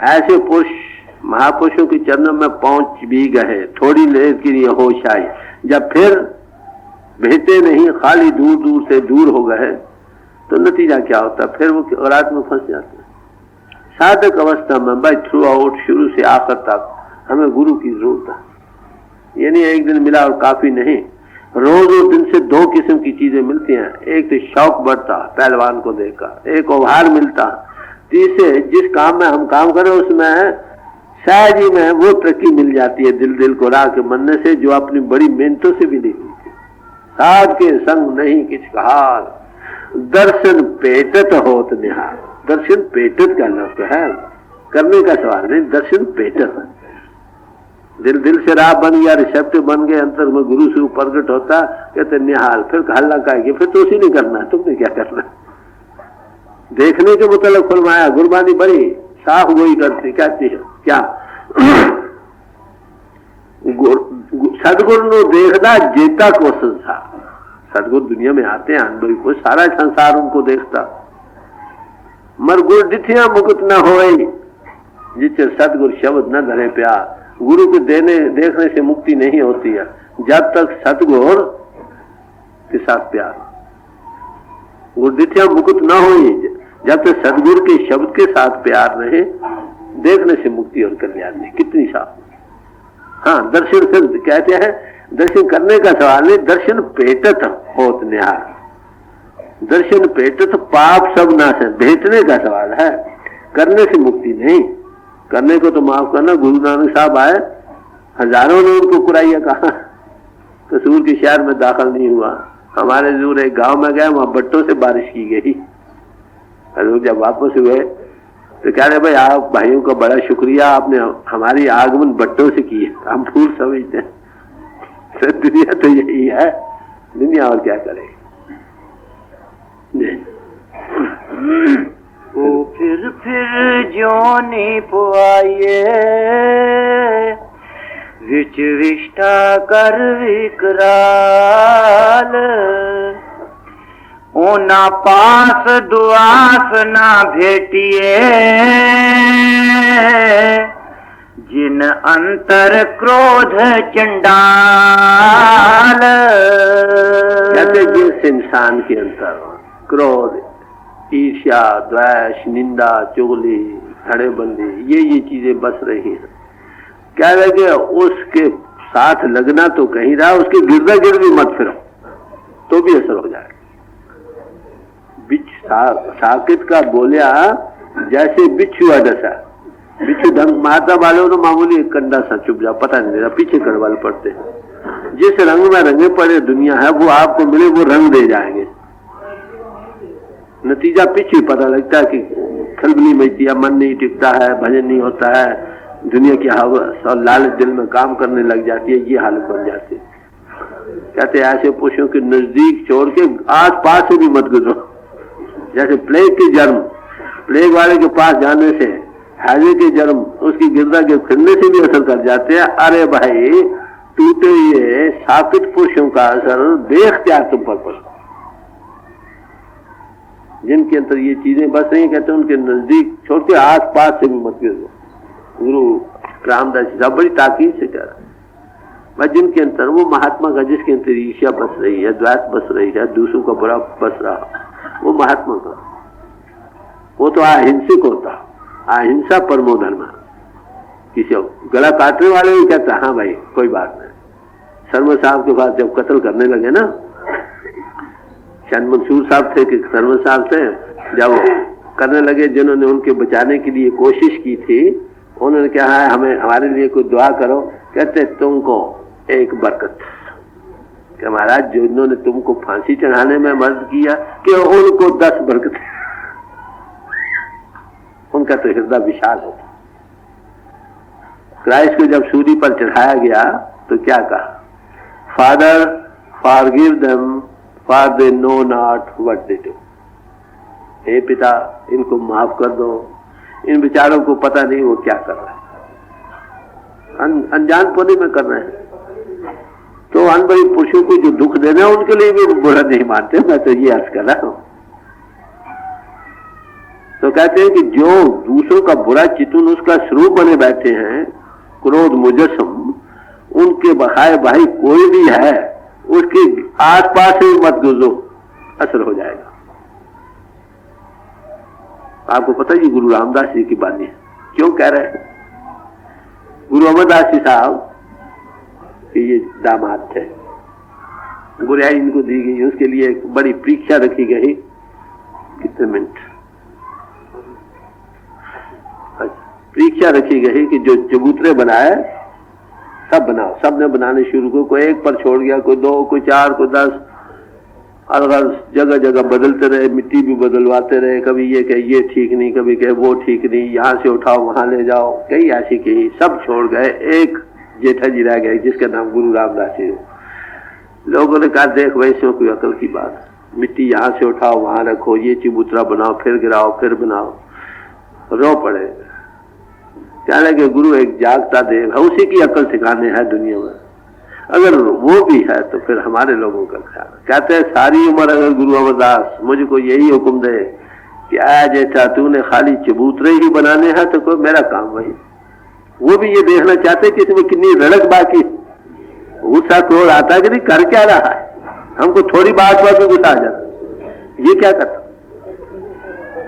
ऐसे पुरुष महापुरुषों के चरणों में पहुंच भी गए, थोड़ी देर के लिए होश आई, जब फिर भेटे नहीं, खाली दूर दूर से दूर हो गए, तो नतीजा क्या होता, फिर वो रात में फंस जाते हैं। साधक अवस्था में भाई थ्रू आउट, शुरू से आखिर तक हमें गुरु की जरूरत है। यानी एक दिन मिला और काफी नहीं, रोज दिन से दो किस्म की चीजें मिलती हैं। एक तो शौक बढ़ता पहलवान को देखकर, एक उभार मिलता, तीसरे जिस काम में हम काम करें उसमें सहज ही में वो तरक्की मिल जाती है दिल दिल को राह के मनने से, जो अपनी बड़ी मेहनतों से भी नहीं मिलती। साध के संग नहीं किछ कहार, दर्शन पेटत होत निहार। दर्शन पेटत का लफ्ज है, करने का सवाल नहीं, दर्शन पेटत। दिल दिल से राह बन गया, रिसेप्टिव बन गए, अंतर में गुरु से प्रकट होता, कहते निहाल, फिर हल्ला कहेगी, फिर तो उसी नहीं करना, तुमने क्या करना। देखने के मुतल्लिक फरमाया, गुरबानी बड़ी साफ वही करती, कहती है क्या, सदगुरु नो देखदा जेता को संसार। सदगुरु दुनिया में आते हैं अनुभवी को, सारा संसार उनको देखता। मर गुर डिठिया मुकुट न होए, जिससे सदगुरु शब्द न धरे प्यार। गुरु को देखने से मुक्ति नहीं होती है, जब तक सदगुरु के साथ प्यार। गुरदिठिया मुकुट न होए, जब तक सदगुरु के शब्द के साथ प्यार रहे, देखने से मुक्ति और कल्याण नहीं। कितनी साफ। हाँ, दर्शन फिर कहते हैं, दर्शन करने का सवाल नहीं, दर्शन पेटत होत निहार। दर्शन पेटत पाप सब नाश है, भेटने का सवाल है, करने से मुक्ति नहीं। करने को तो माफ करना, गुरु नानक साहब आए, हजारों ने उनको कुराइया कहा, कसूर के शहर में दाखिल नहीं हुआ। हमारे दूर एक गांव में गए, वहां बट्टों से बारिश की गई। जब वापस हुए तो कह रहे भाई आप भाइयों का बड़ा शुक्रिया, आपने हमारी आगमन बट्टों से की है, हम फूल समझते हैं। तो दुनिया तो यही है, दुनिया और क्या करे। ओ फिर जोनी पुआइए विच विष्टा कर विकराल। ओना पास दुआस ना भेटिए, जिन अंतर क्रोध चंडाल। कहते जिस इंसान के अंतर क्रोध, ईर्ष्या, द्वेष, निंदा, चुगली, धड़ेबंदी, ये चीजें बस रही हैं, क्या लगे उसके साथ लगना तो कहीं रहा, उसके गिरदा गिर भी मत फिरो तो भी असर हो जाएगा। साकित का बोलिया जैसे बिच्छू डसा, बिच्छू ढंग मारता वाले तो मामूली एक कंडा सा चुप जाओ, पता नहीं देता, पीछे कड़वाल पड़ते हैं। जिस रंग में रंगे पड़े दुनिया है, वो आपको मिले वो रंग दे जाएंगे। नतीजा पीछे पता लगता है कि खलबली मचती है, मन नहीं टिकता है, भजन नहीं होता है, दुनिया की हवस और लालच दिल में काम करने लग जाती है, ये हालत बन जाती है। कहते ऐसे पुरुषों के नजदीक छोड़ के आस पास से भी मत गुजरो। जैसे प्लेग के जन्म, प्लेग वाले के पास जाने से, हैजे के जन्म उसकी गिरदा के फिरने से भी असर कर जाते हैं। अरे भाई टूटे ये साकित पुरुषों का असर बेख्तियार तुम पर पड़ता। जिनके अंदर ये चीजें बस नहीं, कहते उनके नजदीक छोड़ के आस पास से भी मत गुजरो। गुरु रामदास जी साहब बड़ी ताकीद से कह रहा है, भाई जिनके अंदर वो महात्मा का, जिसके अंदर ईर्ष्या बस रही है, द्वेष बस रही है, दूसरों का बुरा बस रहा, वो महात्मा का, वो तो अहिंसक होता। अहिंसा परमो धर्म। किसी गला काटने वाले भी कहता हाँ भाई कोई बात नहीं। शर्मा साहब के पास जब कत्ल करने लगे ना, चंद मंसूर साहब थे कि सरवर साहब थे, जब करने लगे जिन्होंने उनके बचाने के लिए कोशिश की थी, उन्होंने कहा है हमें हमारे लिए कोई दुआ करो। कहते तुमको एक बरकत कि महाराज जिन्होंने तुमको फांसी चढ़ाने में मदद किया कि उनको 10 बरकत। उनका तो हृदय विशाल होता। क्राइस्ट को जब सूली पर चढ़ाया गया तो क्या कहा? Father forgive them for they know not what they do. हे पिता इनको माफ कर दो, इन बेचारों को पता नहीं वो क्या कर रहे हैं, अनजान पोनी में कर रहे हैं। तो अनबड़ी पुरुषों को जो दुख देना है उनके लिए भी बुरा नहीं मानते। मैं तो ये अर्ज कर रहा हूं। तो कहते हैं कि जो दूसरों का बुरा चितुन उसका स्वरूप बने बैठे हैं, क्रोध मुजस्सम, उनके बहाय भाई कोई भी है उसके आसपास ही मत गुजरो, असर हो जाएगा। आपको पता है गुरु रामदास जी की बानी है। क्यों कह रहे हैं? गुरु अमरदास जी साहब ये दामाद थे, गुरियाई इनको दी गई, उसके लिए एक बड़ी परीक्षा रखी गई। कितने मिनट? परीक्षा रखी गई कि जो चबूतरे बनाए सब बनाओ। सब ने बनाने शुरू को, कोई एक पर छोड़ गया, कोई 2, कोई 4, कोई 10, अलग जगह जगह बदलते रहे, मिट्टी भी बदलवाते रहे। कभी ये कहे ये ठीक नहीं, कभी कहे वो ठीक नहीं, यहाँ से उठाओ वहां ले जाओ, कई ऐसी कही। सब छोड़ गए, एक जेठा जी रह गए जिसका नाम गुरु रामदास जी। लोगों ने कहा देख भाई इसमें कोई अकल की बात, मिट्टी यहाँ से उठाओ वहां रखो, ये चबूतरा बनाओ, फिर गिराओ, फिर बनाओ। रो पड़े। क्या लगे गुरु एक जागता देव है, उसी की अकल ठिकाने है दुनिया में। अगर वो भी है तो फिर हमारे लोगों का ख्याल। कहते हैं सारी उम्र अगर गुरु अमरदास मुझको यही हुक्म दे कि आया जैसा तूने खाली चबूतरे ही बनाने हैं तो कोई मेरा काम वही। वो भी ये देखना चाहते कि इसमें कितनी रड़क बाकी, गुस्सा क्रोध आता कि नहीं कर क्या रहा है, हमको थोड़ी बात पर भी गुस्सा आ जाता। ये क्या करता?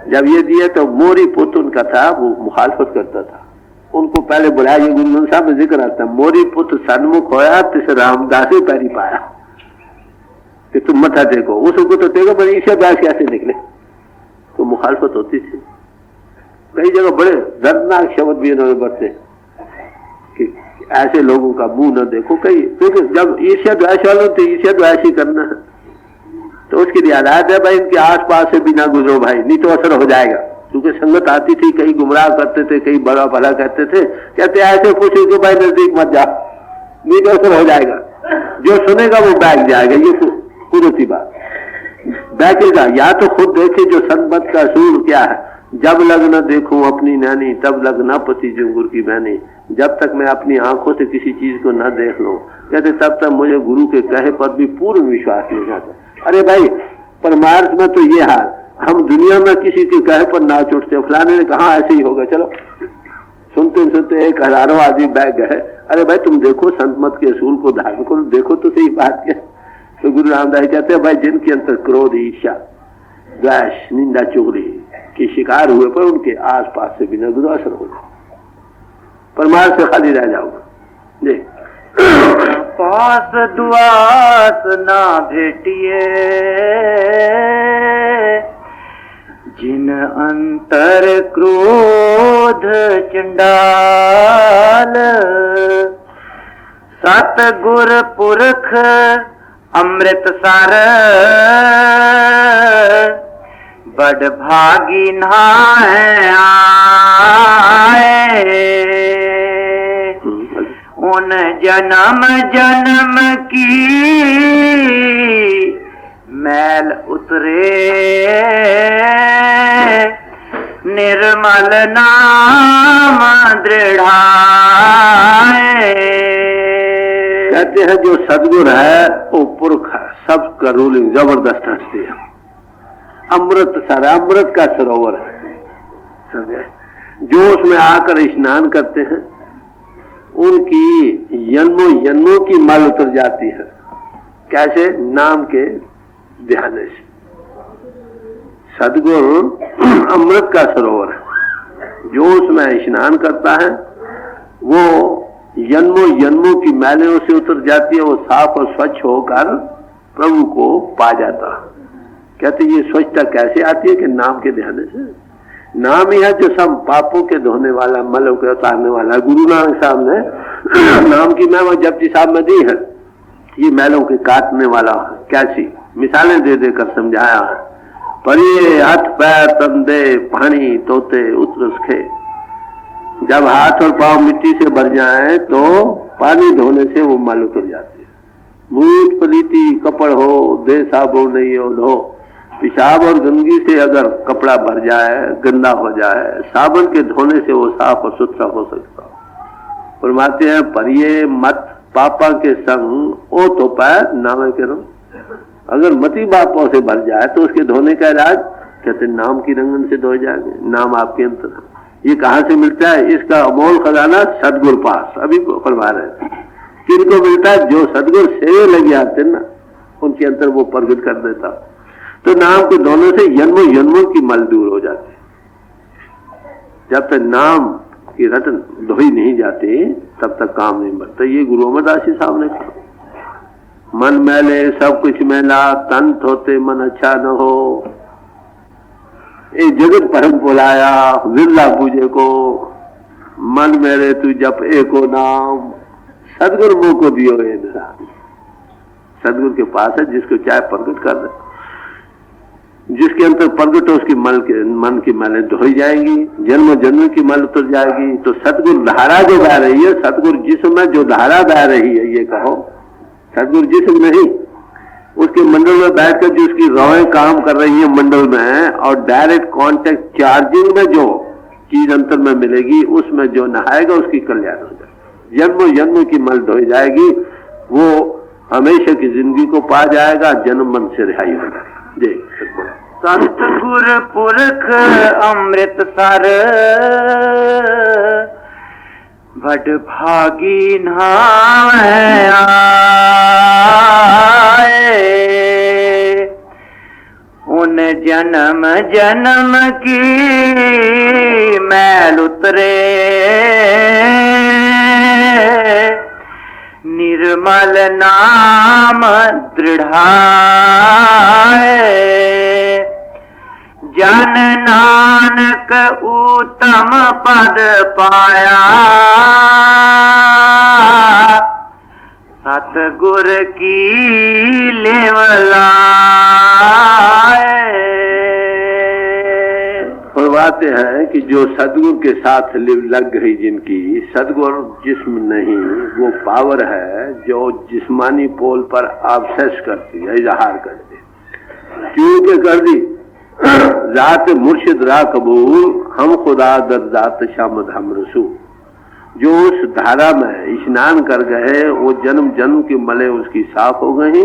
जब ये दिए तो मोरी पुत्र उनका था, वो मुखालफत करता था। उनको पहले बुलाया, ये गुरु साहब में जिक्र आता, मोरी पुत्र सन्मुख होया तिस रामदास पैरी पाया कि तुम मथा देखो। उसको तो देखो बड़ी ईशा दास कैसे निकले। तो मुखालफत होती थी। कई जगह बड़े दर्दनाक शब्द भी इन्होंने बरते कि ऐसे लोगों का मुंह न देखो। कई क्योंकि जब ईर्ष्या द्वेष वालों तो ईर्ष्या द्वेष ही करना है, तो उसके लिए आदात है भाई इनके आस पास से भी ना गुजरो भाई, नहीं तो असर हो जाएगा। क्योंकि संगत आती थी, कई गुमराह करते थे, कई बड़ा भला कहते थे। कहते ऐसे पूछे कि भाई नजदीक मत जा, नहीं तो असर हो जाएगा। जो सुनेगा वो बैठ जाएगा। ये कुदरती बात बैठेगा। या तो खुद देखे जो संबत का सूर क्या है, जब लग न देखूं अपनी नैनी तब लग न पति जुंगुर की मैंने। जब तक मैं अपनी आंखों से किसी चीज को न देख लूं, कहते तब तक मुझे गुरु के कहे पर भी पूर्ण विश्वास नहीं आता। अरे भाई परमार्थ में तो ये हाल, हम दुनिया में किसी के कहे पर ना उठते। फलाने ने कहा ऐसे ही होगा, चलो सुनते सुनते 1000 आदमी बैठ गए। अरे भाई तुम देखो संत मत के असूल को धारण करो, देखो तो सही बात क्या। तो गुरु रामदास कहते हैं भाई जिनके अंतर क्रोध ईर्ष्या द्वेष निंदा चुगली के शिकार हुए पर उनके आस पास से बिना गुरु असर हो जाए, परमार्थ से खाली रह जाओगे। देख पास दुआस ना भेटिए जिन अंतर क्रोध चंडाल। सतगुर पुरख अमृत सार बड़ भागी नहाए आए। उन जन्म जन्म की मैल उतरे निर्मल नाम दृढ़ाए। कहते हैं जो सदगुर है वो पुरख है, सबका रूलिंग जबरदस्त हस्ती है। अमृत सर, अमृत का सरोवर है। समझे? जो उसमें आकर स्नान करते हैं उनकी जन्मों जन्मों की मल उतर जाती है। कैसे? नाम के ध्यान से। सदगुरु अमृत का सरोवर है। जो उसमें स्नान करता है वो जन्मों जन्मों की मैलों से उतर जाती है, वो साफ और स्वच्छ होकर प्रभु को पा जाता। कहते ये स्वच्छता कैसे आती है कि नाम के ध्यान से। नाम ही है जो सब पापों के धोने वाला, मलों के उतारने वाला। गुरु नानक साहब ने नाम की महिमा जपजी साहब में दी है। ये मैलों के काटने वाला कैसी मिसालें दे देकर समझाया है। पर ये हाथ पैर तंदे पानी तोते उतरस खे, जब हाथ और पांव मिट्टी से भर जाए तो पानी धोने से वो मल उतर जाते हैं। मूठ पलीती कपड़ हो दे साबुन नहीं हो धो, पेशाब और गंदगी से अगर कपड़ा भर जाए गंदा हो जाए, साबुन के धोने से वो साफ और सुथरा हो सकता। फरमाते हैं पर ये मत पापा के संग ओ तो पैर नाम के रंग, अगर मती पापों से भर जाए तो उसके धोने का इलाज कहते नाम की रंगन से धोए जाएंगे। नाम आपके अंतर है। ये कहाँ से मिलता है? इसका अमोल खजाना सदगुरु पास। अभी फरमा रहे हैं किनको मिलता है? जो सदगुरु सेवे लग जाते ना उनके अंतर वो प्रगट कर देता। तो नाम के धोने से जन्मों जन्मों की मल दूर हो जाती। जब तक नाम की रटन धोई नहीं जाती तब तक काम नहीं बढ़ता। ये गुरु अमरदास जी साहब ने कहा, मन मैले सब कुछ मैला, तन धोते मन अच्छा न हो। ए जगत परम बुलाया विरला पूजे को, मन मेरे तू जप एको नाम, सदगुरु मुंह को दियो इंसान। सदगुरु के पास है जिसको चाहे प्रगट कर दे, जिसके अंतर प्रगट हो उसकी मन की मैलें धोई जाएंगी, जन्म जन्म की मल उतर जाएगी। तो सतगुरु धारा जो बह रही है, सतगुरु जिस्म में जो धारा बह रही है, ये कहो सतगुरु जिस्म नहीं, उसके मंडल में बैठकर जो उसकी रौएं काम कर रही है मंडल में, और डायरेक्ट कांटेक्ट चार्जिंग में जो चीज अंतर में मिलेगी, उसमें जो नहाएगा उसकी कल्याण हो जाएगा। जन्म जन्म की मल धोई जाएगी, वो हमेशा की जिंदगी को पा जाएगा, जन्म मन से रिहाई हो जाएगा। जय संत गुर पुरख अमृत सर, बड़ भागी नाय आए। उन जन्म जन्म की मैल उतरे, निर्मल नाम दृढ़ाए। जन नानक उत्तम पद पाया, सतगुर की लेवलाए। फरमाते हैं कि जो सदगुरु के साथ लग गई जिनकी, सदगुरु जिस्म नहीं वो पावर है जो जिस्मानी पोल पर ऑब्सेस करती है, इजहार करती है। क्यों के कर दी? जात मुर्शिद रा कबूल, हम खुदा दर जात शामद हम रसू। जो उस धारा में स्नान कर गए, वो जन्म जन्म की मले उसकी साफ हो गई,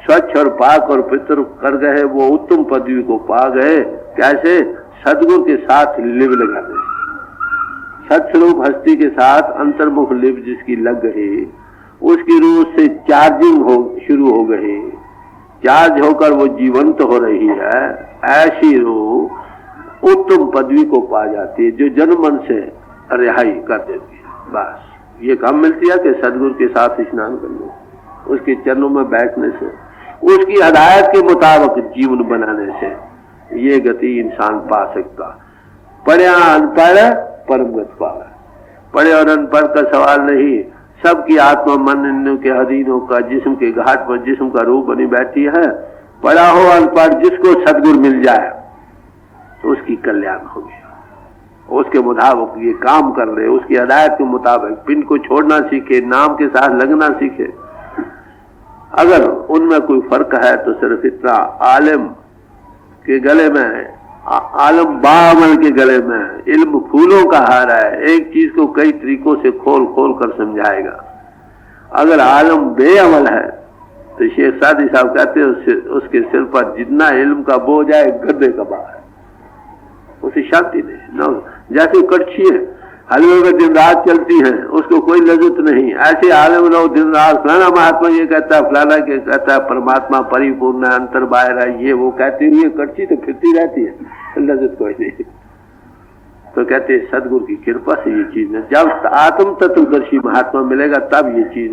स्वच्छ और पाक और पितर कर गए, वो उत्तम पदवी को पा गए। कैसे? सदगुरु के साथ लिव लगा गए, सत्स्वरूप हस्ती के साथ अंतर्मुख लिव जिसकी लग गई, उसकी रूह से चार्जिंग शुरू हो गई, चार्ज होकर वो जीवंत हो रही है। ऐसी रूह उत्तम पदवी को पा जाती है जो जन्म मन से रिहाई कर देती है। बस ये काम मिलती है कि सदगुरु के साथ स्नान करने, उसके चरणों में बैठने से, उसकी हदायत के मुताबिक जीवन बनाने से ये गति इंसान पा सकता। पढ़े अनपढ़ परम गति पावे। पढ़े और अनपढ़ का सवाल नहीं, सबकी आत्मा मन इन के अधीन होकर जिस्म के घाट पर जिस्म का रूप बनी बैठी है। पढ़ा हो अनपढ़, जिसको सदगुरु मिल जाए तो उसकी कल्याण होगी। उसके मुताबिक ये काम कर ले, उसकी हदायत के मुताबिक पिन को छोड़ना सीखे, नाम के साथ लगना सीखे। अगर उनमें कोई फर्क है तो सिर्फ इतना, आलिम के गले में, आलम बामल के गले में इल्म फूलों का हार है, एक चीज को कई तरीकों से खोल खोल कर समझाएगा। अगर आलम बेअमल है तो शेख सादी साहब कहते हैं उसके सिर पर जितना इल्म का बोझ है गड्ढे का भार है, उसे शांति नहीं ना। जैसे कड़छी है, हलवे में दिन रात चलती है, उसको कोई लज्जत नहीं। ऐसे आलम लोग दिन रात फलाना महात्मा ये कहता है, फलाना के कहता है परमात्मा परिपूर्ण है, अंतर बाहर है, ये वो कहती हुई कड़छी तो फिरती रहती है, लज्जत कोई नहीं। तो कहते हैं सदगुरु की कृपा से ये चीज है। जब आत्म तत्वदर्शी महात्मा मिलेगा तब ये चीज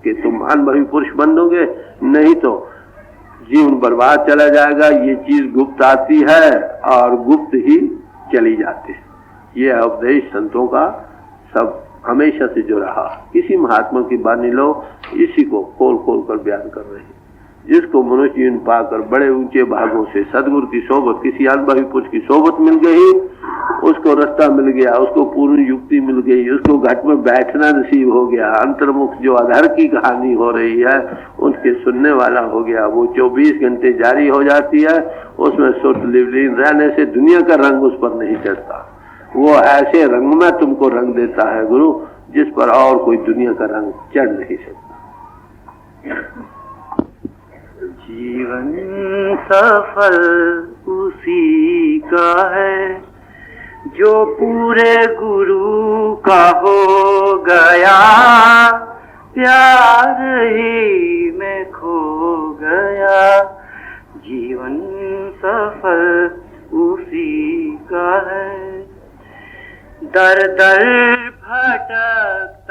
कि तुम अनुभवी पुरुष बनोगे, नहीं तो जीवन बर्बाद चला जाएगा। ये चीज गुप्त आती है और गुप्त ही चली जाती है। ये उपदेश संतों का सब हमेशा से जो रहा, किसी महात्मा की बानी लो, इसी को खोल खोल कर बयान कर रहे हैं। जिसको मनुष्य जीवन पाकर बड़े ऊंचे भागों से सदगुरु की सोबत, किसी अनुभवी पुरुष की सोबत मिल गई, उसको रास्ता मिल गया, उसको पूर्ण युक्ति मिल गई, उसको घट में बैठना नसीब हो गया, अंतर्मुख जो अधर की कहानी हो रही है उनके सुनने वाला हो गया, वो 24 घंटे जारी हो जाती है। उसमें सुध लिवलीन रहने से दुनिया का रंग उस पर नहीं चढ़ता। वो ऐसे रंग में तुमको रंग देता है गुरु जिस पर और कोई दुनिया का रंग चढ़ नहीं सकता। जीवन सफल उसी का है जो पूरे गुरु का हो गया, प्यार ही में खो गया। जीवन सफल उसी का है, दर दर भटक